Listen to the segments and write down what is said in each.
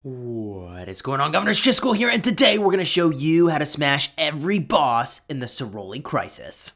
What is going on, Governors? Chisgule here, and today we're going to show you how to smash every boss in the Ceroli Crisis.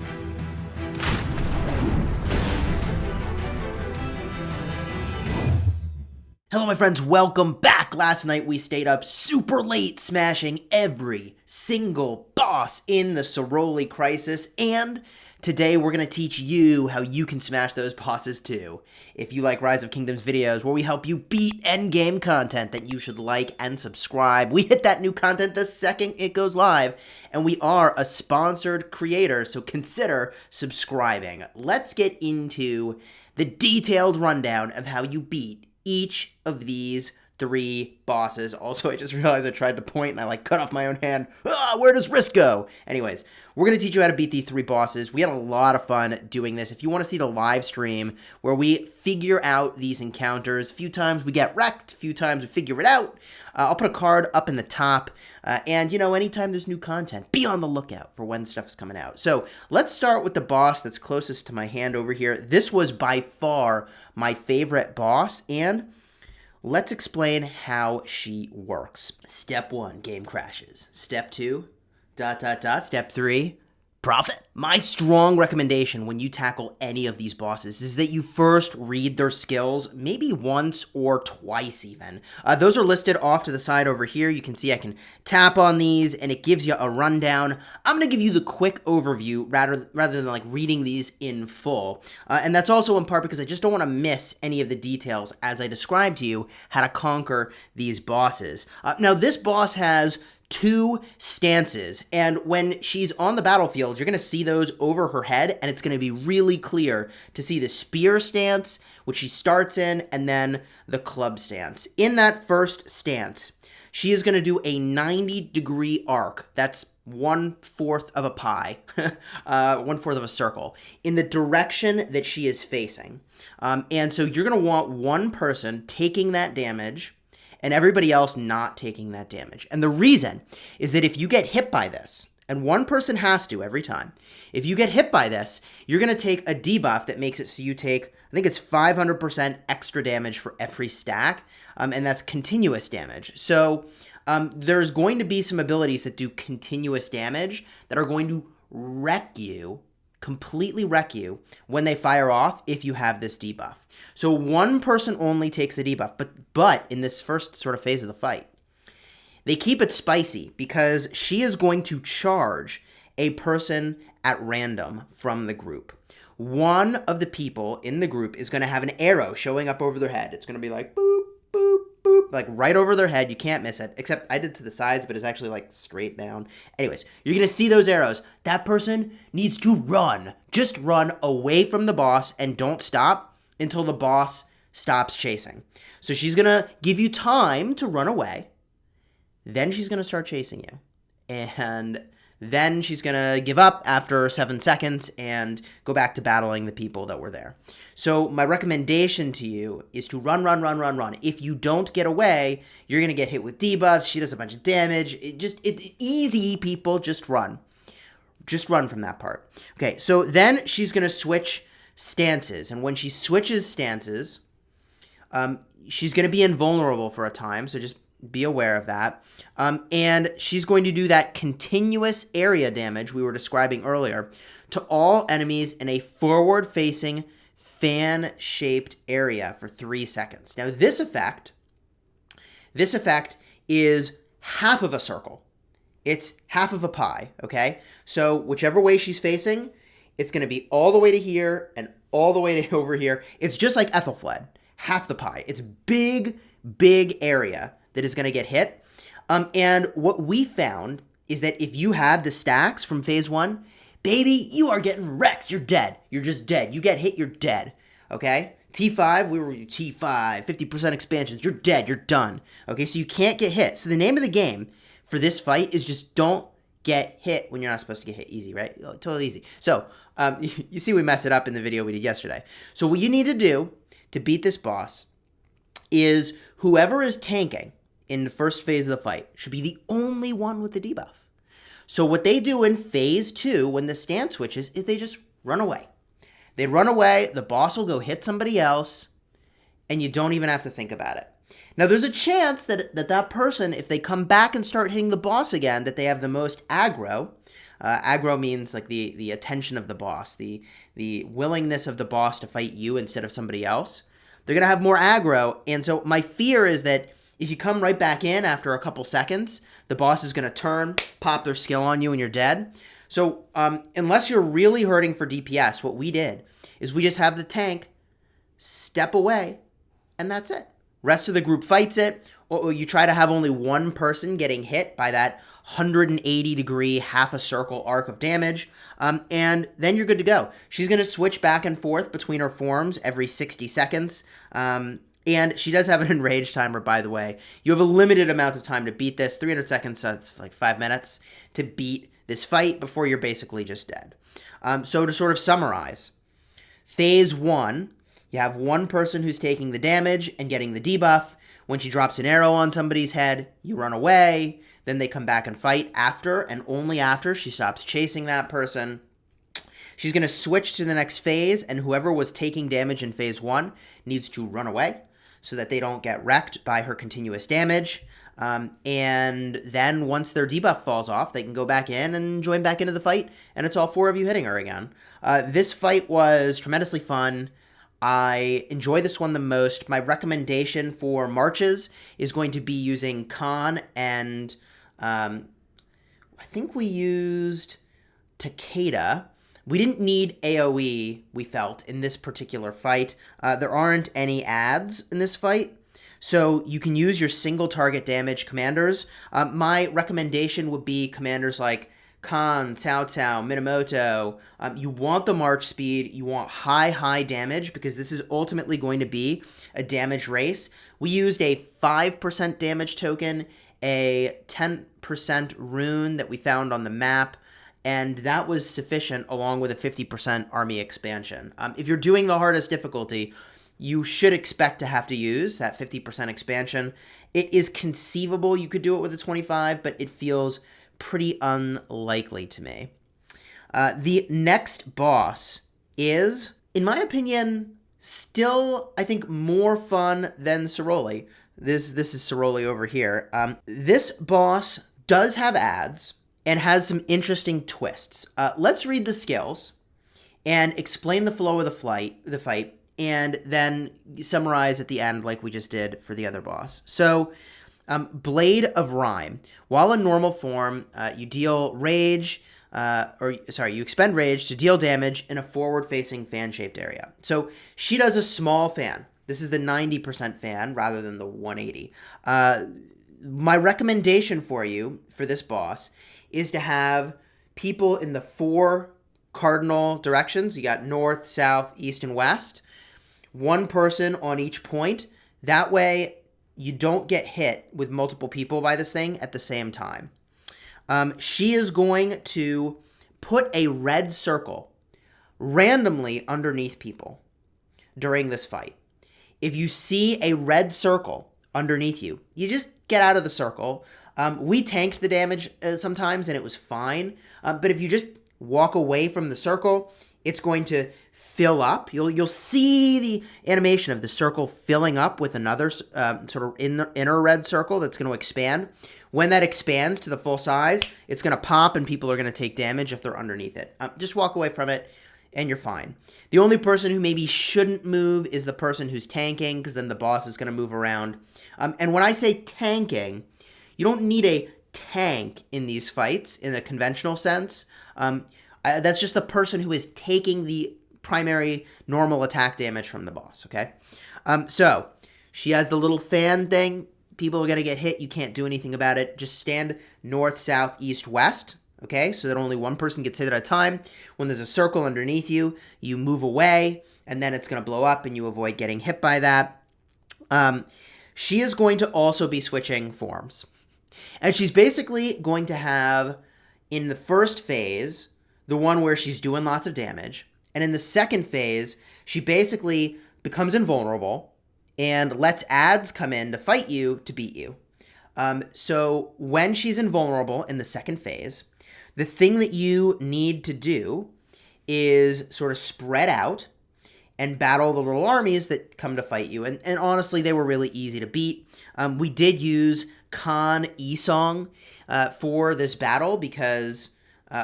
Hello my friends, welcome back. Last night we stayed up super late smashing every single boss in the Ceroli Crisis, and today we're going to teach you how you can smash those bosses too. If you like Rise of Kingdoms videos where we help you beat endgame content, then you should like and subscribe. We hit that new content the second it goes live, and we are a sponsored creator, so consider subscribing. Let's get into the detailed rundown of how you beat each of these three bosses. Also, I just realized I tried to point and I cut off my own hand. Where does wrist go? Anyways, we're going to teach you how to beat these three bosses. We had a lot of fun doing this. If you want to see the live stream where we figure out these encounters, a few times we get wrecked, a few times we figure it out. I'll put a card up in the top. And, anytime there's new content, be on the lookout for when stuff's coming out. So let's start with the boss that's closest to my hand over here. This was by far my favorite boss, and let's explain how she works. Step 1, game crashes. Step 2, ... Step 3, profit. My strong recommendation when you tackle any of these bosses is that you first read their skills, maybe once or twice even. Those are listed off to the side over here. You can see I can tap on these and it gives you a rundown. I'm going to give you the quick overview rather than reading these in full. And that's also in part because I just don't want to miss any of the details as I describe to you how to conquer these bosses. Now this boss has 2 stances, and when she's on the battlefield, you're going to see those over her head, and it's going to be really clear to see the spear stance, which she starts in, and then the club stance. In that first stance, she is going to do a 90-degree arc. That's 1/4 of a pie, 1/4 of a circle, in the direction that she is facing. And so you're going to want one person taking that damage and everybody else not taking that damage. And the reason is that if you get hit by this, and one person has to every time, if you get hit by this, you're going to take a debuff that makes it so you take, I think it's 500% extra damage for every stack, and that's continuous damage. So there's going to be some abilities that do continuous damage that are going to completely wreck you when they fire off if you have this debuff. So one person only takes the debuff, but in this first sort of phase of the fight, they keep it spicy because she is going to charge a person at random from the group. One of the people in the group is going to have an arrow showing up over their head. It's going to be like boop, boop, boop, right over their head. You can't miss it, except I did to the sides, but it's actually straight down. Anyways, you're going to see those arrows. That person needs to run. Just run away from the boss and don't stop until the boss stops chasing. So she's going to give you time to run away. Then she's going to start chasing you. And then she's going to give up after 7 seconds and go back to battling the people that were there. So my recommendation to you is to run. If you don't get away, you're going to get hit with debuffs. She does a bunch of damage. It's easy, people. Just run. Just run from that part. Okay, so then she's going to switch stances. And when she switches stances, she's going to be invulnerable for a time. So just be aware of that. And she's going to do that continuous area damage we were describing earlier to all enemies in a forward-facing fan-shaped area for 3 seconds. Now, this effect is half of a circle. It's half of a pie, okay? So whichever way she's facing, it's going to be all the way to here and all the way to over here. It's just like Ethelfled, half the pie. It's big area that is going to get hit. And what we found is that if you had the stacks from phase 1, baby, you are getting wrecked. You're dead. You're just dead. You get hit, you're dead. Okay? T5, we were T5, 50% expansions. You're dead. You're done. Okay? So you can't get hit. So the name of the game for this fight is just don't get hit when you're not supposed to get hit. Easy, right? Totally easy. So you see we messed it up in the video we did yesterday. So what you need to do to beat this boss is whoever is tanking in the first phase of the fight should be the only one with the debuff. So what they do in phase 2 when the stance switches is they just run away. They run away, the boss will go hit somebody else, and you don't even have to think about it. Now, there's a chance that person, if they come back and start hitting the boss again, that they have the most aggro. Aggro means like the attention of the boss, the willingness of the boss to fight you instead of somebody else. They're going to have more aggro, and so my fear is that if you come right back in after a couple seconds, the boss is going to turn, pop their skill on you, and you're dead. So unless you're really hurting for DPS, what we did is we just have the tank step away, and that's it. Rest of the group fights it, or you try to have only one person getting hit by that 180-degree half a circle arc of damage, and then you're good to go. She's going to switch back and forth between her forms every 60 seconds, and she does have an enrage timer, by the way. You have a limited amount of time to beat this, 300 seconds, so it's like 5 minutes to beat this fight before you're basically just dead. So to sort of summarize, Phase 1, you have one person who's taking the damage and getting the debuff. When she drops an arrow on somebody's head, you run away. Then they come back and fight after, and only after she stops chasing that person. She's going to switch to the next phase, and whoever was taking damage in Phase 1 needs to run away so that they don't get wrecked by her continuous damage. And then once their debuff falls off, they can go back in and join back into the fight, and it's all 4 of you hitting her again. This fight was tremendously fun. I enjoy this one the most. My recommendation for marches is going to be using Khan and I think we used Takeda. We didn't need AoE, we felt, in this particular fight. There aren't any adds in this fight, so you can use your single target damage commanders. My recommendation would be commanders like Khan, Cao Cao, Minamoto. You want the march speed, you want high damage, because this is ultimately going to be a damage race. We used a 5% damage token, a 10% rune that we found on the map, and that was sufficient along with a 50% army expansion. If you're doing the hardest difficulty, you should expect to have to use that 50% expansion. It is conceivable you could do it with a 25, but it feels pretty unlikely to me. The next boss is, in my opinion, still, I think, more fun than Ceroli. This is Ceroli over here. This boss does have adds and has some interesting twists. Let's read the skills and explain the flow of the fight, and then summarize at the end like we just did for the other boss. So, Blade of Rhyme. While in normal form, you deal rage, you expend rage to deal damage in a forward-facing fan-shaped area. So she does a small fan. This is the 90% fan rather than the 180. My recommendation for you for this boss is to have people in the 4 cardinal directions. You got north, south, east, and west. One person on each point. That way, you don't get hit with multiple people by this thing at the same time. She is going to put a red circle randomly underneath people during this fight. If you see a red circle underneath you, you just get out of the circle. We tanked the damage sometimes, and it was fine. But if you just walk away from the circle, it's going to fill up. You'll see the animation of the circle filling up with another sort of inner red circle that's going to expand. When that expands to the full size, it's going to pop, and people are going to take damage if they're underneath it. Just walk away from it, and you're fine. The only person who maybe shouldn't move is the person who's tanking, because then the boss is going to move around. And when I say tanking, you don't need a tank in these fights in a conventional sense. That's just the person who is taking the primary normal attack damage from the boss, okay? So, she has the little fan thing. People are going to get hit. You can't do anything about it. Just stand north, south, east, west, okay? So that only one person gets hit at a time. When there's a circle underneath you, you move away, and then it's going to blow up, and you avoid getting hit by that. She is going to also be switching forms. And she's basically going to have, in the first phase, the one where she's doing lots of damage. And in the second phase, she basically becomes invulnerable and lets adds come in to fight you to beat you. So when she's invulnerable in the second phase, the thing that you need to do is sort of spread out and battle the little armies that come to fight you. And honestly, they were really easy to beat. We did use Khan Isong for this battle because,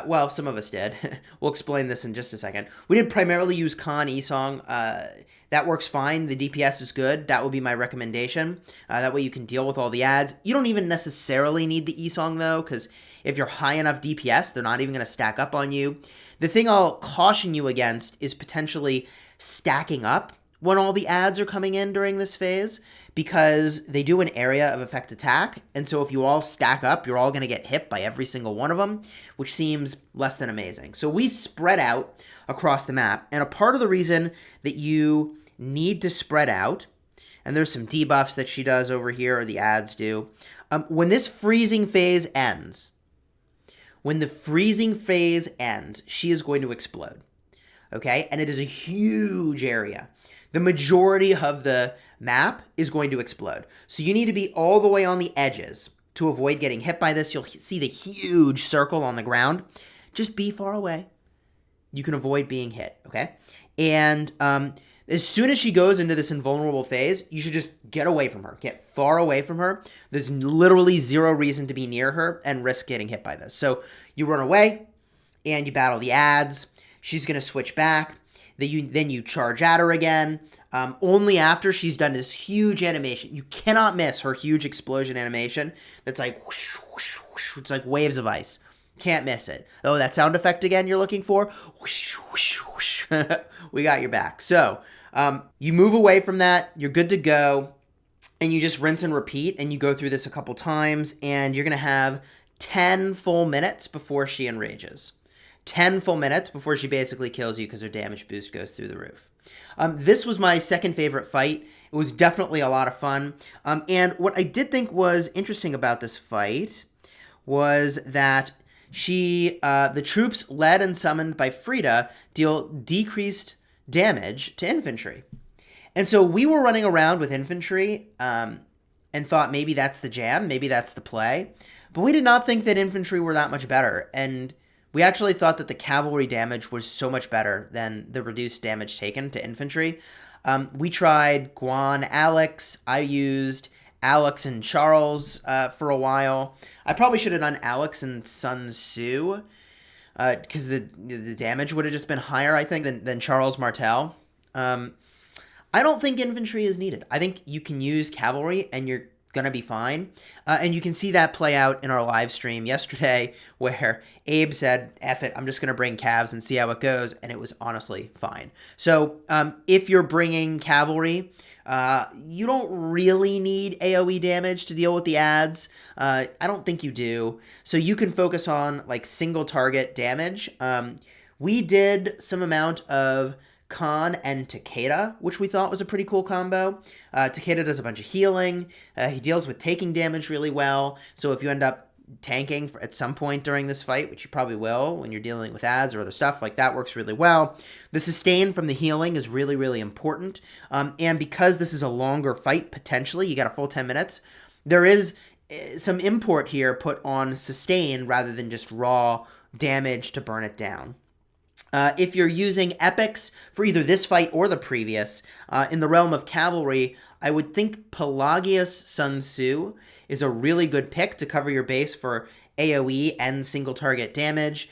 well, some of us did. We'll explain this in just a second. We did primarily use Khan Isong. That works fine. The DPS is good. That would be my recommendation. That way you can deal with all the ads. You don't even necessarily need the Isong, though, because if you're high enough DPS, they're not even going to stack up on you. The thing I'll caution you against is potentially stacking up when all the ads are coming in during this phase, because they do an area of effect attack, and so if you all stack up, you're all going to get hit by every single one of them, which seems less than amazing. So we spread out across the map, and a part of the reason that you need to spread out, and there's some debuffs that she does over here, or the ads do, when this freezing phase ends, she is going to explode. Okay, and it is a huge area. The majority of the map is going to explode. So you need to be all the way on the edges to avoid getting hit by this. You'll see the huge circle on the ground. Just be far away. You can avoid being hit, okay? And as soon as she goes into this invulnerable phase, you should just get away from her. Get far away from her. There's literally zero reason to be near her and risk getting hit by this. So you run away and you battle the ads. She's going to switch back. Then you charge at her again. Only after she's done this huge animation. You cannot miss her huge explosion animation. That's like, whoosh, whoosh, whoosh. It's like waves of ice. Can't miss it. Oh, that sound effect again you're looking for? Whoosh, whoosh, whoosh. We got your back. So you move away from that. You're good to go. And you just rinse and repeat. And you go through this a couple times. And you're going to have 10 full minutes before she enrages. 10 full minutes before she basically kills you because her damage boost goes through the roof. This was my second favorite fight. It was definitely a lot of fun. And what I did think was interesting about this fight was that the troops led and summoned by Frida deal decreased damage to infantry. And so we were running around with infantry and thought maybe that's the jam, maybe that's the play. But we did not think that infantry were that much better. And we actually thought that the cavalry damage was so much better than the reduced damage taken to infantry. We tried Guan, Alex. I used Alex and Charles for a while. I probably should have done Alex and Sun Tzu because the damage would have just been higher, I think, than Charles Martel. I don't think infantry is needed. I think you can use cavalry and you're gonna be fine. And you can see that play out in our live stream yesterday where Abe said, F it, I'm just gonna bring calves and see how it goes, and it was honestly fine. So if you're bringing cavalry, you don't really need AoE damage to deal with the ads. I don't think you do. So you can focus on like single target damage. We did some amount of Khan and Takeda, which we thought was a pretty cool combo. Takeda does a bunch of healing. He deals with taking damage really well. So if you end up tanking at some point during this fight, which you probably will when you're dealing with ads or other stuff, like that works really well. The sustain from the healing is really, really important. And because this is a longer fight, potentially, you got a full 10 minutes, there is some import here put on sustain rather than just raw damage to burn it down. If you're using epics for either this fight or the previous, in the realm of cavalry, I would think Pelagius Sun Tzu is a really good pick to cover your base for AoE and single target damage.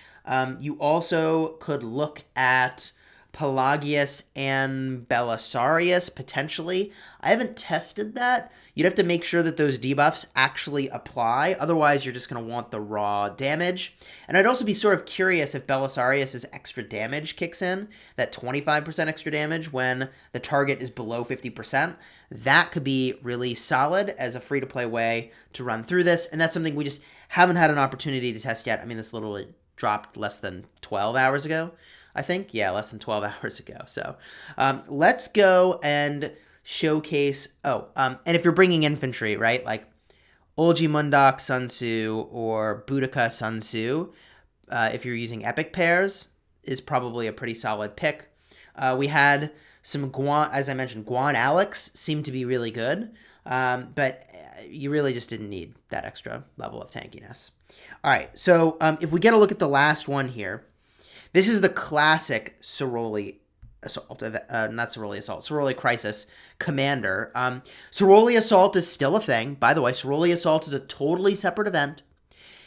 You also could look at Pelagius and Belisarius, potentially. I haven't tested that. You'd have to make sure that those debuffs actually apply. Otherwise, you're just going to want the raw damage. And I'd also be sort of curious if Belisarius' extra damage kicks in, that 25% extra damage when the target is below 50%. That could be really solid as a free-to-play way to run through this. And that's something we just haven't had an opportunity to test yet. I mean, this literally dropped less than 12 hours ago, I think. Yeah, less than 12 hours ago. So let's go and showcase. And if you're bringing infantry, right, like Olji Mundak Sun Tzu or Boudica Sun Tzu, if you're using epic pairs, is probably a pretty solid pick. We had some Guan, as I mentioned, Guan Alex seemed to be really good, but you really just didn't need that extra level of tankiness. All right, so if we get a look at the last one here, this is the classic Ceroli Assault, not Ceroli Assault, Ceroli Crisis commander. Ceroli Assault is still a thing. By the way, Ceroli Assault is a totally separate event.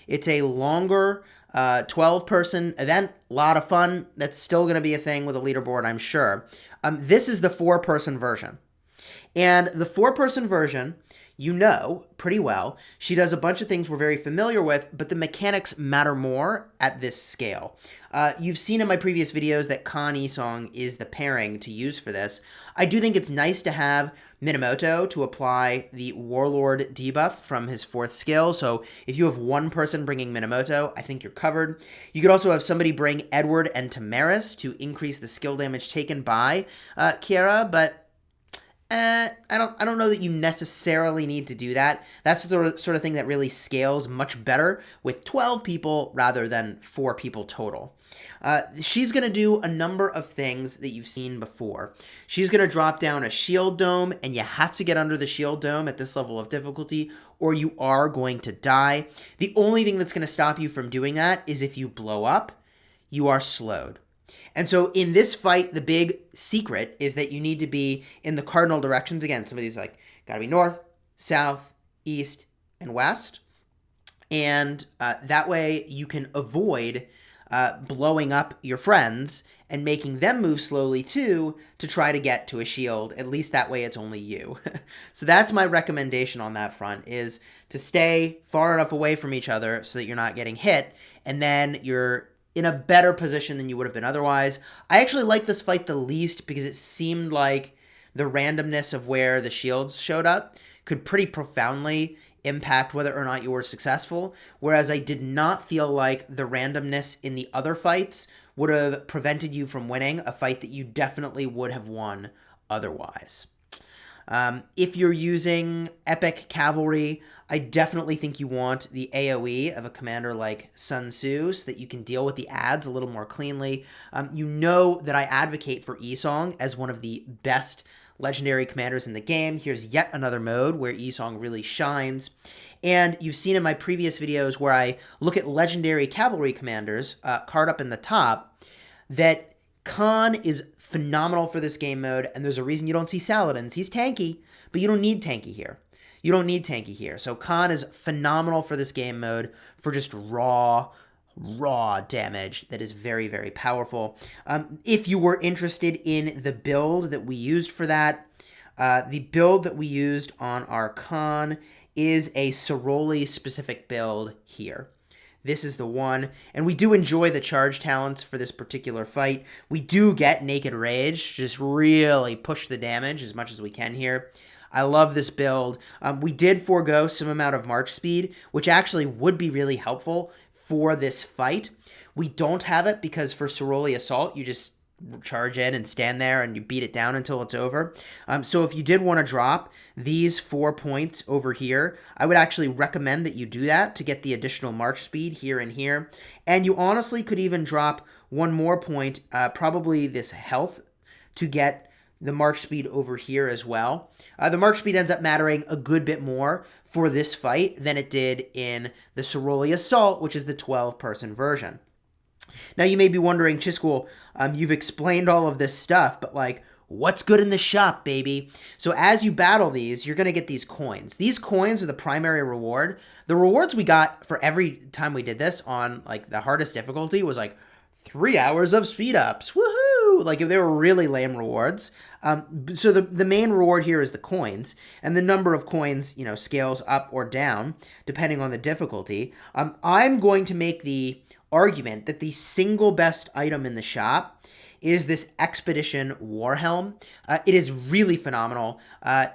It's a longer 12-person event, a lot of fun. That's still going to be a thing with a leaderboard, I'm sure. This is the 4-person version. And the 4-person version, you know pretty well. She does a bunch of things we're very familiar with, but the mechanics matter more at this scale. You've seen in my previous videos that Khan Isong is the pairing to use for this. I do think it's nice to have Minamoto to apply the Warlord debuff from his 4th skill. So if you have one person bringing Minamoto, I think you're covered. You could also have somebody bring Edward and Tamaris to increase the skill damage taken by Keira, but I don't know that you necessarily need to do that. That's the sort of thing that really scales much better with 12 people rather than 4 people total. She's going to do a number of things that you've seen before. She's going to drop down a shield dome, and you have to get under the shield dome at this level of difficulty, or you are going to die. The only thing that's going to stop you from doing that is if you blow up, you are slowed. And so in this fight, the big secret is that you need to be in the cardinal directions. Again, somebody's like, got to be north, south, east, and west. And that way you can avoid blowing up your friends and making them move slowly too to try to get to a shield. At least that way it's only you. So that's my recommendation on that front, is to stay far enough away from each other so that you're not getting hit, and then you're in a better position than you would have been otherwise. I actually like this fight the least because it seemed like the randomness of where the shields showed up could pretty profoundly impact whether or not you were successful, whereas I did not feel like the randomness in the other fights would have prevented you from winning a fight that you definitely would have won otherwise. If you're using Epic Cavalry, I definitely think you want the AoE of a commander like Sun Tzu so that you can deal with the ads a little more cleanly. You know that I advocate for Isong as one of the best legendary commanders in the game. Here's yet another mode where Isong really shines. And you've seen in my previous videos where I look at legendary cavalry commanders, card up in the top, that Khan is phenomenal for this game mode, and there's a reason you don't see Saladins. He's tanky, but you don't need tanky here. You don't need tanky here. So Khan is phenomenal for this game mode for just raw damage that is very, very powerful. If you were interested in the build that we used for that, the build that we used on our Khan is a Ceroli specific build here. This is the one, and we do enjoy the charge talents for this particular fight. We do get Naked Rage, just really push the damage as much as we can here. I love this build. We did forego some amount of march speed, which actually would be really helpful for this fight. We don't have it because for Ceroli Assault, you just charge in and stand there and you beat it down until it's over. So if you did want to drop these 4 points over here, I would actually recommend that you do that to get the additional march speed here and here. And you honestly could even drop one more point, probably this health, to get the march speed over here as well. The march speed ends up mattering a good bit more for this fight than it did in the Ceroli Assault, which is the 12-person version. Now you may be wondering, Chisgule, you've explained all of this stuff, but like, what's good in the shop, baby? So as you battle these, you're going to get these coins. These coins are the primary reward. The rewards we got for every time we did this on like the hardest difficulty was like 3 hours of speed ups. Woohoo! Like, if they were really lame rewards. So the main reward here is the coins, and the number of coins, you know, scales up or down depending on the difficulty. I'm going to make the argument that the single best item in the shop is this Expedition Warhelm. It is really phenomenal.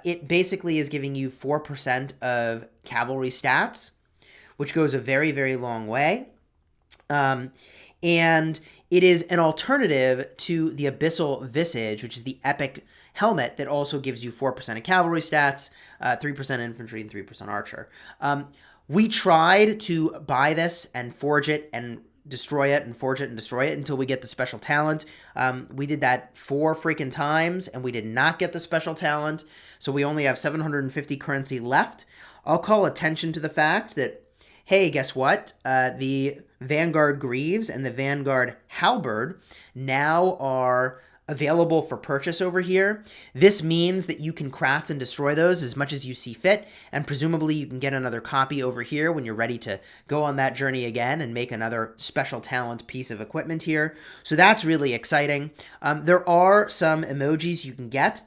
It basically is giving you 4% of cavalry stats, which goes a very, very long way. And it is an alternative to the Abyssal Visage, which is the epic helmet that also gives you 4% of cavalry stats, 3% infantry, and 3% archer. We tried to buy this and forge it and destroy it and forge it and destroy it until we get the special talent. We did that 4 freaking times, and we did not get the special talent, so we only have 750 currency left. I'll call attention to the fact that, hey, guess what? The Vanguard Greaves and the Vanguard Halberd now are available for purchase over here. This means that you can craft and destroy those as much as you see fit, and presumably you can get another copy over here when you're ready to go on that journey again and make another special talent piece of equipment here. So that's really exciting. There are some emojis you can get.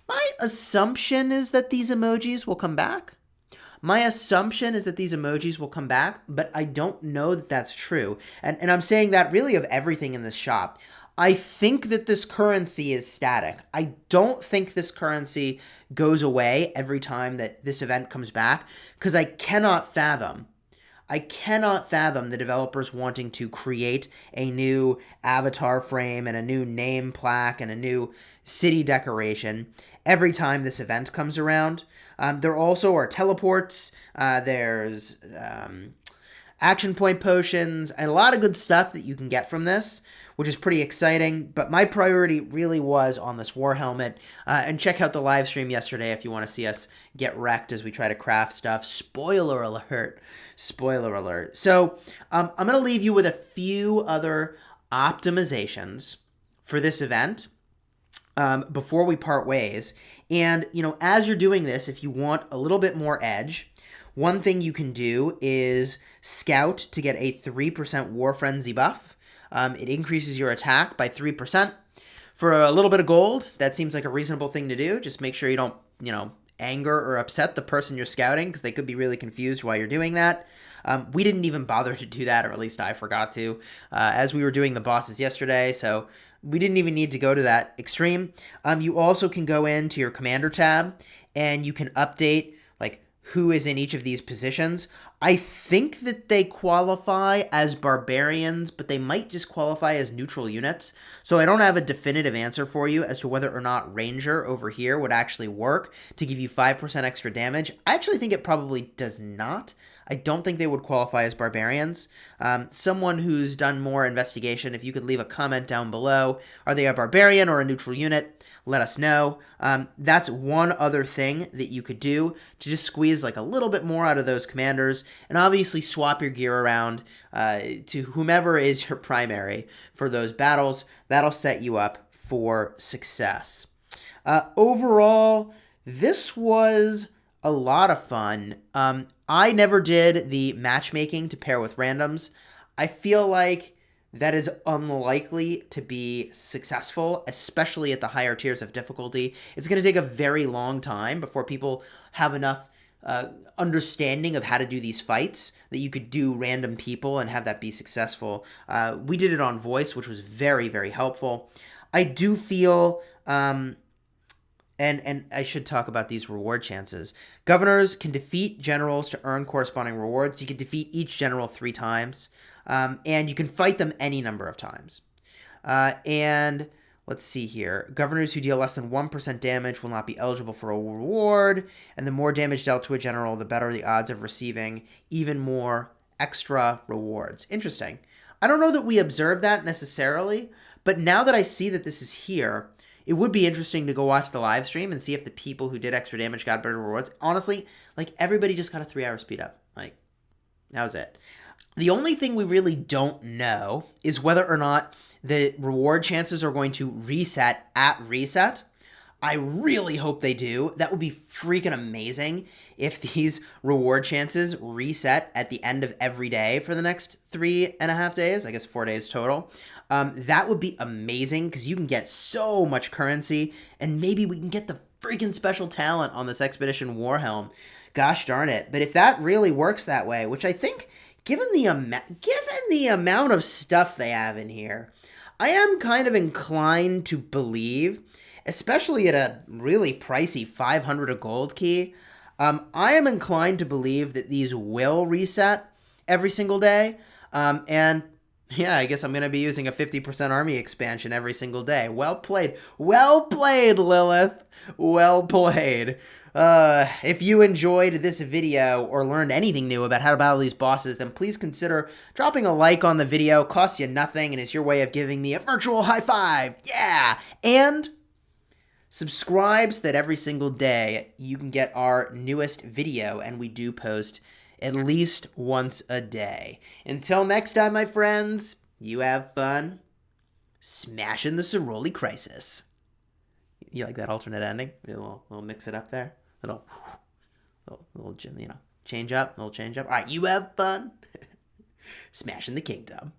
My assumption is that these emojis will come back. My assumption is that these emojis will come back, but I don't know that that's true. And I'm saying that really of everything in this shop. I think that this currency is static. I don't think this currency goes away every time that this event comes back, because I cannot fathom the developers wanting to create a new avatar frame and a new name plaque and a new city decoration every time this event comes around. There also are teleports. There's action point potions, and a lot of good stuff that you can get from this, which is pretty exciting. But my priority really was on this war helmet. And check out the live stream yesterday if you want to see us get wrecked as we try to craft stuff. Spoiler alert. Spoiler alert. So I'm going to leave you with a few other optimizations for this event before we part ways. And, as you're doing this, if you want a little bit more edge, one thing you can do is scout to get a 3% War Frenzy buff. It increases your attack by 3%. For a little bit of gold, that seems like a reasonable thing to do. Just make sure you don't, anger or upset the person you're scouting, because they could be really confused while you're doing that. We didn't even bother to do that, or at least I forgot to, as we were doing the bosses yesterday, so we didn't even need to go to that extreme. You also can go into your commander tab, and you can update who is in each of these positions. I think that they qualify as barbarians, but they might just qualify as neutral units. So I don't have a definitive answer for you as to whether or not Ranger over here would actually work to give you 5% extra damage. I actually think it probably does not. I don't think they would qualify as barbarians. Someone who's done more investigation, if you could leave a comment down below, are they a barbarian or a neutral unit? Let us know. That's one other thing that you could do to just squeeze a little bit more out of those commanders, and obviously swap your gear around to whomever is your primary for those battles. That'll set you up for success. Overall, this was a lot of fun. I never did the matchmaking to pair with randoms. I feel like that is unlikely to be successful, especially at the higher tiers of difficulty. It's going to take a very long time before people have enough understanding of how to do these fights that you could do random people and have that be successful. We did it on voice, which was very, very helpful. I do feel... And I should talk about these reward chances. Governors can defeat generals to earn corresponding rewards. You can defeat each general 3 times. And you can fight them any number of times. And let's see here. Governors who deal less than 1% damage will not be eligible for a reward. And the more damage dealt to a general, the better the odds of receiving even more extra rewards. Interesting. I don't know that we observe that necessarily, but now that I see that this is here, it would be interesting to go watch the live stream and see if the people who did extra damage got better rewards. Honestly, everybody just got a 3-hour speed up. That was it. The only thing we really don't know is whether or not the reward chances are going to reset at reset. I really hope they do. That would be freaking amazing if these reward chances reset at the end of every day for the next 3.5 days. I guess 4 days total. That would be amazing because you can get so much currency, and maybe we can get the freaking special talent on this Expedition Warhelm. Gosh darn it. But if that really works that way, which I think, given the amount of stuff they have in here, I am kind of inclined to believe, especially at a really pricey 500 a gold key, I am inclined to believe that these will reset every single day, and yeah, I guess I'm going to be using a 50% army expansion every single day. Well played. Well played, Lilith. Well played. If you enjoyed this video or learned anything new about how to battle these bosses, then please consider dropping a like on the video. It costs you nothing and is your way of giving me a virtual high five. Yeah! And subscribe so that every single day you can get our newest video, and we do post at least once a day. Until next time, my friends, you have fun. smashing the Ceroli Crisis. You like that alternate ending? We'll mix it up there. Little, change up. All right, you have fun. Smashing the kingdom.